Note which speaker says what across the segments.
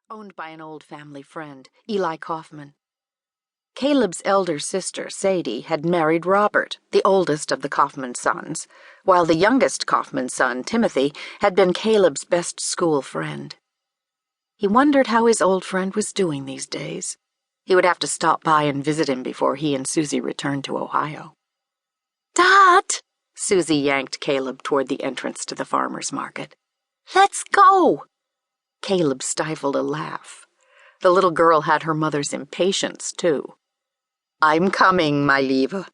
Speaker 1: owned by an old family friend, Eli Kaufman. Caleb's elder sister, Sadie, had married Robert, the oldest of the Kaufman sons, while the youngest Kaufman son, Timothy, had been Caleb's best school friend. He wondered how his old friend was doing these days. He would have to stop by and visit him before he and Susie returned to Ohio. "Dad!" Susie yanked Caleb toward the entrance to the farmer's market. "Let's go!" Caleb stifled a laugh. The little girl had her mother's impatience, too. "I'm coming, my lieve."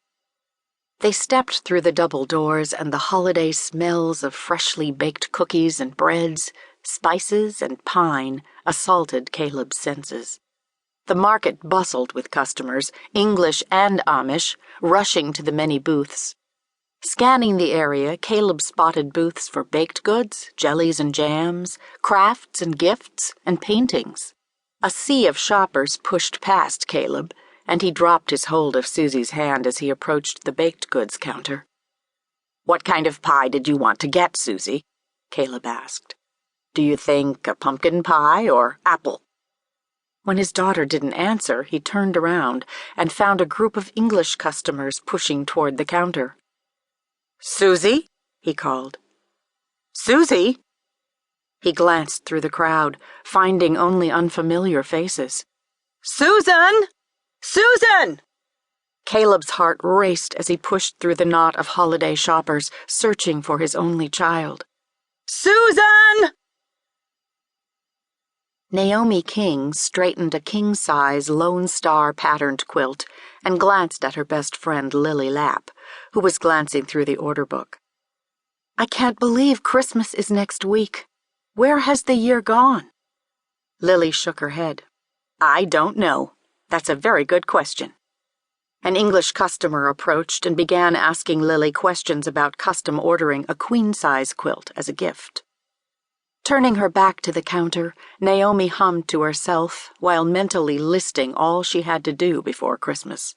Speaker 1: They stepped through the double doors, and the holiday smells of freshly baked cookies and breads, spices and pine assaulted Caleb's senses. The market bustled with customers, English and Amish, rushing to the many booths. Scanning the area, Caleb spotted booths for baked goods, jellies and jams, crafts and gifts, and paintings. A sea of shoppers pushed past Caleb, and he dropped his hold of Susie's hand as he approached the baked goods counter. "What kind of pie did you want to get, Susie?" Caleb asked. "Do you think a pumpkin pie or apple?" When his daughter didn't answer, he turned around and found a group of English customers pushing toward the counter. "Susie?" he called. "Susie?" He glanced through the crowd, finding only unfamiliar faces. "Susan! Susan!" Caleb's heart raced as he pushed through the knot of holiday shoppers, searching for his only child. "Susan!" Naomi King straightened a king-size Lone Star patterned quilt and glanced at her best friend Lily Lapp, who was glancing through the order book. "I can't believe Christmas is next week. Where has the year gone?" Lily shook her head. "I don't know. That's a very good question." An English customer approached and began asking Lily questions about custom ordering a queen-size quilt as a gift. Turning her back to the counter, Naomi hummed to herself while mentally listing all she had to do before Christmas.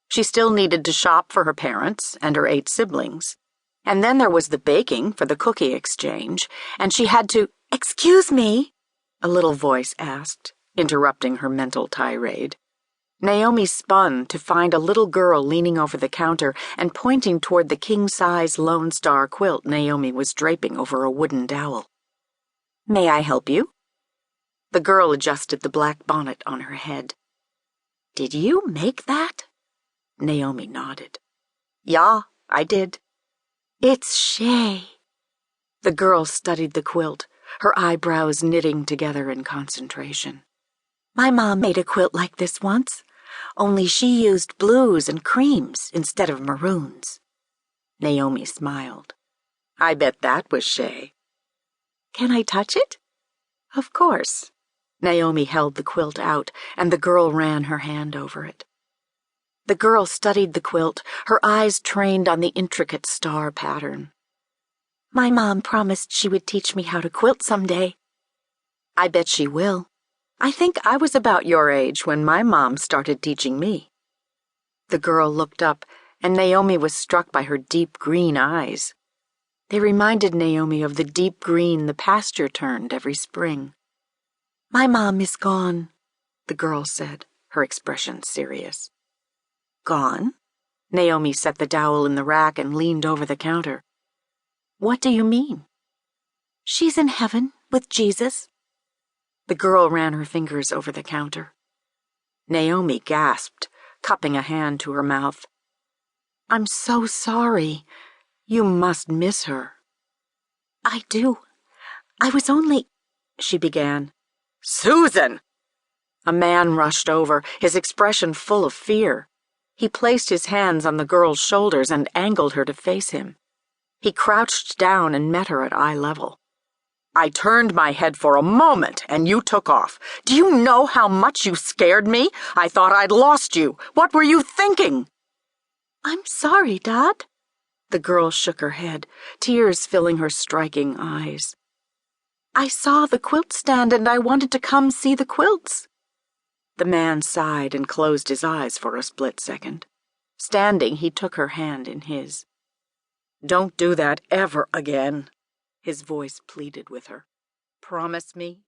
Speaker 1: She still needed to shop for her parents and her 8 siblings. And then there was the baking for the cookie exchange, and she had to— "Excuse me," a little voice asked, interrupting her mental tirade. Naomi spun to find a little girl leaning over the counter and pointing toward the king-size Lone Star quilt Naomi was draping over a wooden dowel. "May I help you?" The girl adjusted the black bonnet on her head. "Did you make that?" Naomi nodded. "Ja, I did." "It's Shay." The girl studied the quilt, her eyebrows knitting together in concentration. "My mom made a quilt like this once, only she used blues and creams instead of maroons." Naomi smiled. "I bet that was Shay." "Can I touch it?" "Of course." Naomi held the quilt out, and the girl ran her hand over it. The girl studied the quilt, her eyes trained on the intricate star pattern. "My mom promised she would teach me how to quilt someday." "I bet she will. I think I was about your age when my mom started teaching me." The girl looked up, and Naomi was struck by her deep green eyes. They reminded Naomi of the deep green the pasture turned every spring. "My mom is gone," the girl said, her expression serious. "Gone?" Naomi set the dowel in the rack and leaned over the counter. "What do you mean?" "She's in heaven with Jesus." The girl ran her fingers over the counter. Naomi gasped, cupping a hand to her mouth. "I'm so sorry. You must miss her." "I do. I was only—" she began. "Susan!" A man rushed over, his expression full of fear. He placed his hands on the girl's shoulders and angled her to face him. He crouched down and met her at eye level. "I turned my head for a moment, and you took off. Do you know how much you scared me? I thought I'd lost you. What were you thinking?" "I'm sorry, Dad." The girl shook her head, tears filling her striking eyes. "I saw the quilt stand and I wanted to come see the quilts." The man sighed and closed his eyes for a split second. Standing, he took her hand in his. "Don't do that ever again," his voice pleaded with her. "Promise me?"